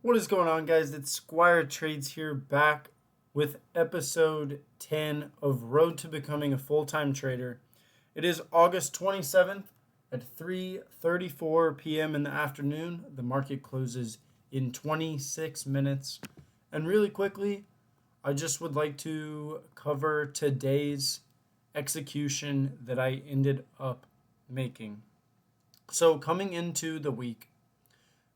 What is going on, guys? It's SquireTrades here, back with episode 10 of Road to Becoming a Full-Time Trader. It is August 27th at 3:34 p.m. in the afternoon. The market closes in 26 minutes. And really quickly, I just would like to cover today's execution that I ended up making. So coming into the week,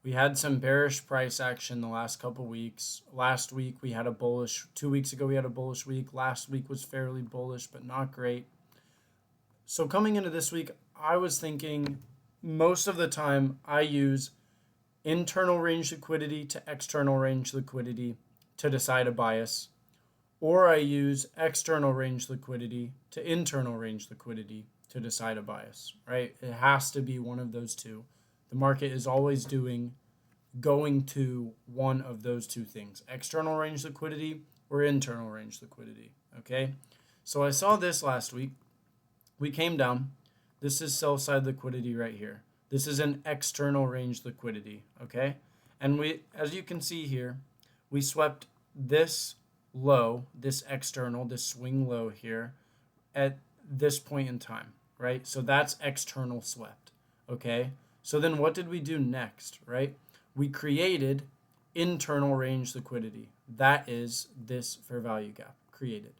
we had some bearish price action the last couple weeks. Last week we had a bullish, 2 weeks ago we had a bullish week. Last week was fairly bullish, but not great. So coming into this week, I was thinking most of the time I use internal range liquidity to external range liquidity to decide a bias, or I use external range liquidity to internal range liquidity to decide a bias, right? It has to be one of those two. The market is always going to one of those two things, external range liquidity or internal range liquidity. Okay, so I saw this last week. We came down. This is sell side liquidity right here. This is an external range liquidity. Okay, and we, as you can see here, we swept this low, this external, this swing low here at this point in time, right? So that's external swept. Okay, so then what did we do next, right? We created internal range liquidity. That is this fair value gap created.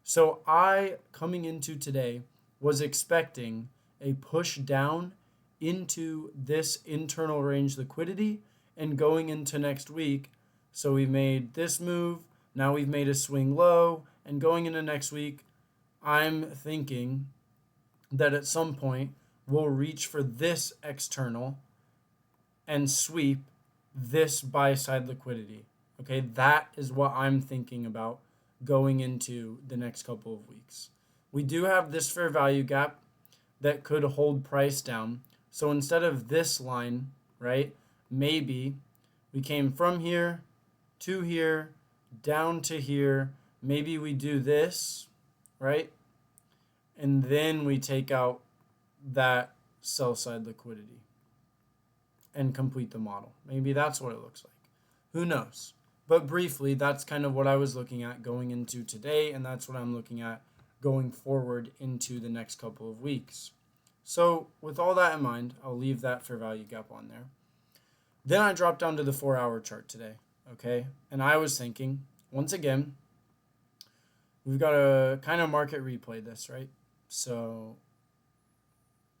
So I, coming into today, was expecting a push down into this internal range liquidity and going into next week. So we made this move. Now we've made a swing low, and going into next week, I'm thinking that at some point we'll reach for this external and sweep this buy side liquidity. Okay, that is what I'm thinking about going into the next couple of weeks. We do have this fair value gap that could hold price down. So instead of this line, right, maybe we came from here to here, down to here. Maybe we do this, right? And then we take out that sell side liquidity and complete the model. Maybe that's what it looks like. Who knows? But briefly, that's kind of what I was looking at going into today, and that's what I'm looking at going forward into the next couple of weeks. So with all that in mind, I'll leave that fair value gap on there. Then I dropped down to the 4-hour chart today, okay? And I was thinking, once again, we've got to kind of market replay this, right? So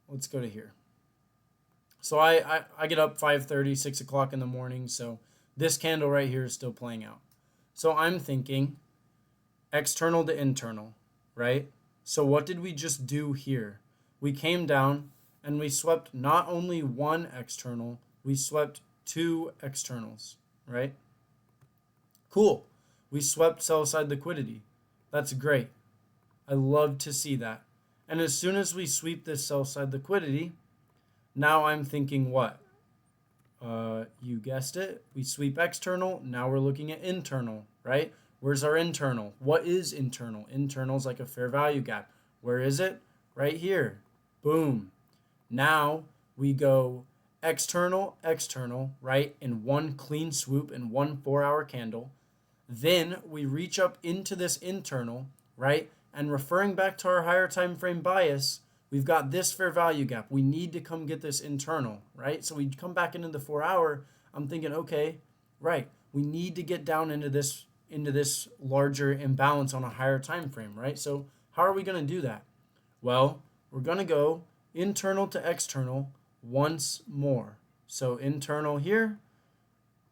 let's go to here. So I get up 5:30, 6 o'clock in the morning. So this candle right here is still playing out. So I'm thinking external to internal, right? So what did we just do here? We came down and we swept not only one external, we swept two externals, right? Cool. We swept sell side liquidity. That's great. I love to see that. And as soon as we sweep this sell side liquidity, now I'm thinking what? You guessed it. We sweep external. Now we're looking at internal, right? Where's our internal? What is internal? Internal is like a fair value gap. Where is it? Right here. Boom. Now we go external, external, right? In one clean swoop in one 4-hour candle. Then we reach up into this internal, right? And referring back to our higher time frame bias, we've got this fair value gap. We need to come get this internal, right? So we come back into the 4-hour. I'm thinking, okay, right. We need to get down into this larger imbalance on a higher time frame, right? So how are we going to do that? Well, we're going to go internal to external once more. So internal here,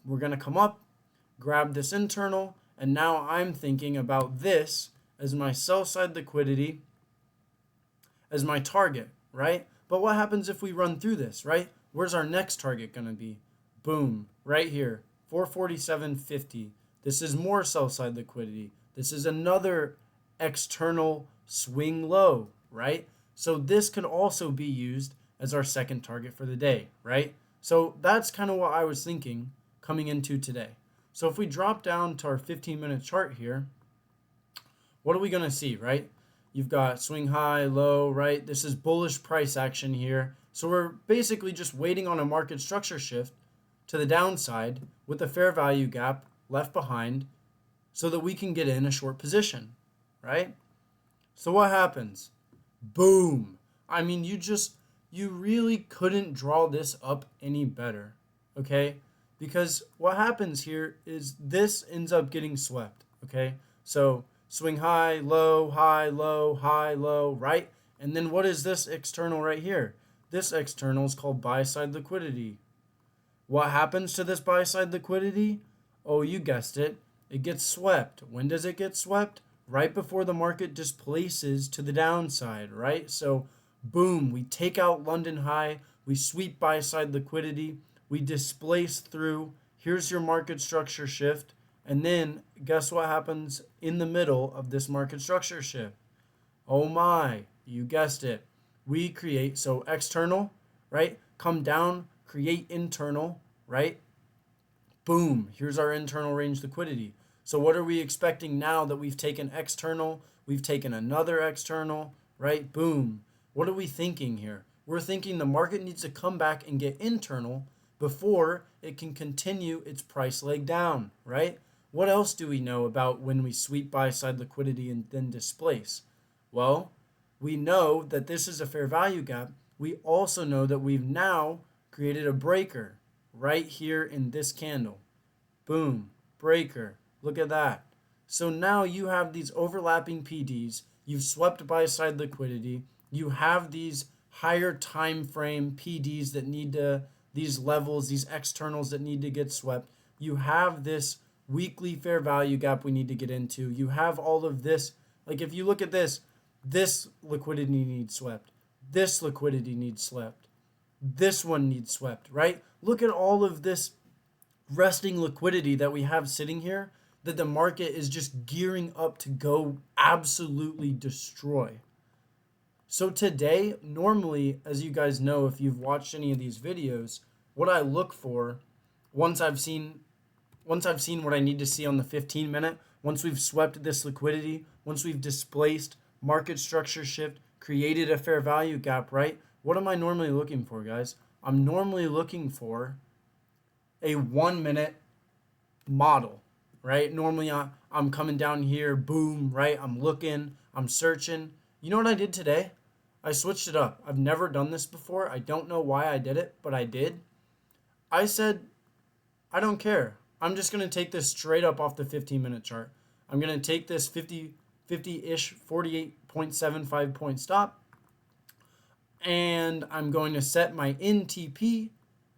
we're going to come up, grab this internal, and now I'm thinking about this as my sell side liquidity, as my target, right? But what happens if we run through this, right? Where's our next target going to be? Boom, right here, 447.50. This is more sell side liquidity. This is another external swing low, right? So this could also be used as our second target for the day, right? So that's kind of what I was thinking coming into today. So if we drop down to our 15-minute chart here, what are we going to see, right? You've got swing high, low, right? This is bullish price action here. So we're basically just waiting on a market structure shift to the downside with a fair value gap left behind so that we can get in a short position, right? So what happens? Boom. I mean, you really couldn't draw this up any better, okay? Because what happens here is this ends up getting swept, okay? So swing high, low, high, low, high, low, right? And then what is this external right here? This external is called buy side liquidity. What happens to this buy side liquidity? Oh, you guessed it. It gets swept. When does it get swept? Right before the market displaces to the downside, right? So, boom, we take out London high, we sweep buy side liquidity, we displace through. Here's your market structure shift. And then, guess what happens in the middle of this market structure shift? Oh my, you guessed it. We create, so external, right? Come down, create internal, right? Boom, here's our internal range liquidity. So what are we expecting now that we've taken external, we've taken another external, right? Boom. What are we thinking here? We're thinking the market needs to come back and get internal before it can continue its price leg down, right? What else do we know about when we sweep buy side liquidity and then displace? Well, we know that this is a fair value gap. We also know that we've now created a breaker right here in this candle. Boom, breaker. Look at that. So now you have these overlapping PDs. You've swept buy side liquidity. You have these higher time frame PDs that need to, these levels, these externals that need to get swept. You have this weekly fair value gap we need to get into. You have all of this. Like if you look at this liquidity needs swept. This liquidity needs swept. This one needs swept, right? Look at all of this resting liquidity that we have sitting here that the market is just gearing up to go absolutely destroy. So today, normally, as you guys know, if you've watched any of these videos, what I look for once I've seen what I need to see on the 15-minute, once we've swept this liquidity, once we've displaced market structure shift, created a fair value gap, right? What am I normally looking for, guys? I'm normally looking for a 1-minute model, right? Normally I'm coming down here, boom, right? I'm looking, I'm searching. You know what I did today? I switched it up. I've never done this before. I don't know why I did it, but I did. I said, I don't care. I'm just going to take this straight up off the 15-minute chart. I'm going to take this 50-ish, 48.75 point stop, and I'm going to set my NTP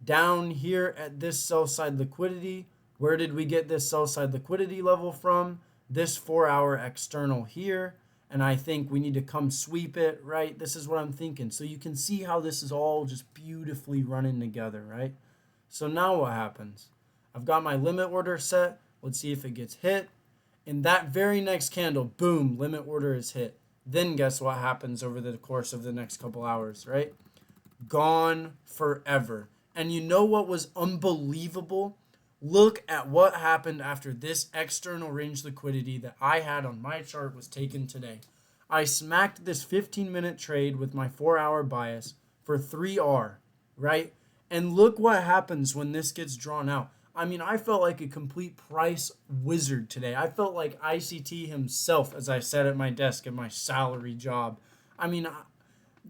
down here at this sell side liquidity. Where did we get this sell side liquidity level from? This 4-hour external here. And I think we need to come sweep it, right? This is what I'm thinking. So you can see how this is all just beautifully running together, right? So now what happens? I've got my limit order set. Let's see if it gets hit. In that very next candle, boom, limit order is hit. Then guess what happens over the course of the next couple hours, right? Gone forever. And you know what was unbelievable? Look at what happened after this external range liquidity that I had on my chart was taken today. I smacked this 15-minute trade with my 4-hour bias for 3R, right? And look what happens when this gets drawn out. I mean, I felt like a complete price wizard today. I felt like ICT himself as I sat at my desk at my salary job. I mean,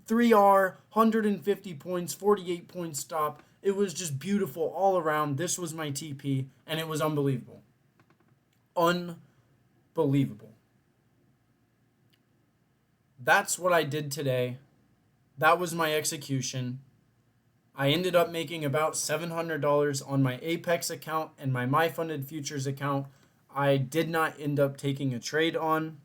3R, 150 points, 48 point stop. It was just beautiful all around. This was my TP, and it was unbelievable. Unbelievable. That's what I did today. That was my execution. I ended up making about $700 on my Apex account and my MyFunded Futures account. I did not end up taking a trade on.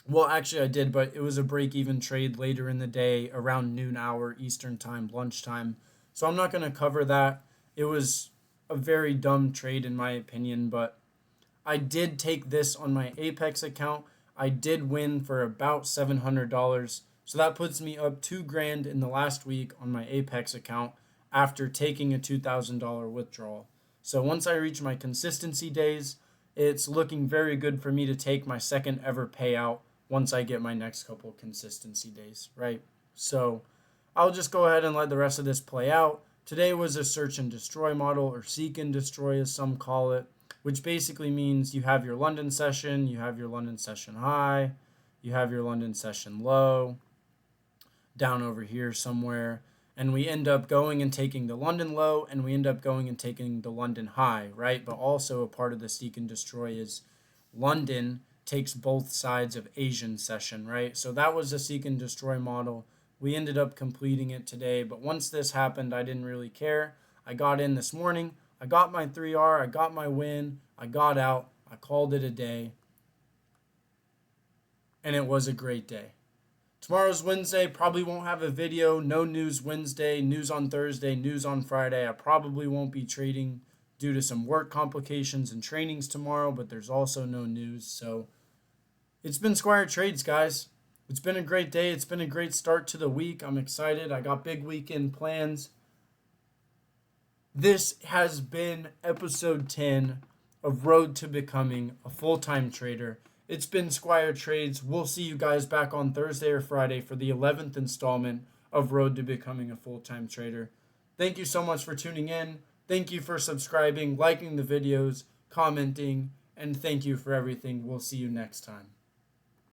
Well, actually I did, but it was a break-even trade later in the day around noon hour Eastern time, lunchtime. So I'm not going to cover that. It was a very dumb trade in my opinion, but I did take this on my Apex account. I did win for about $700. So that puts me up $2,000 in the last week on my Apex account after taking a $2,000 withdrawal. So once I reach my consistency days, it's looking very good for me to take my second ever payout once I get my next couple consistency days, right? So I'll just go ahead and let the rest of this play out. Today was a search and destroy model, or seek and destroy as some call it, which basically means you have your London session, you have your London session high, you have your London session low, down over here somewhere, and we end up going and taking the London low, and we end up going and taking the London high, right? But also a part of the seek and destroy is London takes both sides of Asian session, right? So that was a seek and destroy model. We ended up completing it today, but once this happened, I didn't really care. I got in this morning, I got my 3R, I got my win, I got out, I called it a day, and it was a great day. Tomorrow's Wednesday, probably won't have a video. No news Wednesday, news on Thursday, news on Friday. I probably won't be trading due to some work complications and trainings tomorrow, but there's also no news. So it's been SquireTrades, guys. It's been a great day. It's been a great start to the week. I'm excited. I got big weekend plans. This has been episode 10 of Road to Becoming a Full-Time Trader. It's been SquireTrades. We'll see you guys back on Thursday or Friday for the 11th installment of Road to Becoming a Full-Time Trader. Thank you so much for tuning in. Thank you for subscribing, liking the videos, commenting, and thank you for everything. We'll see you next time.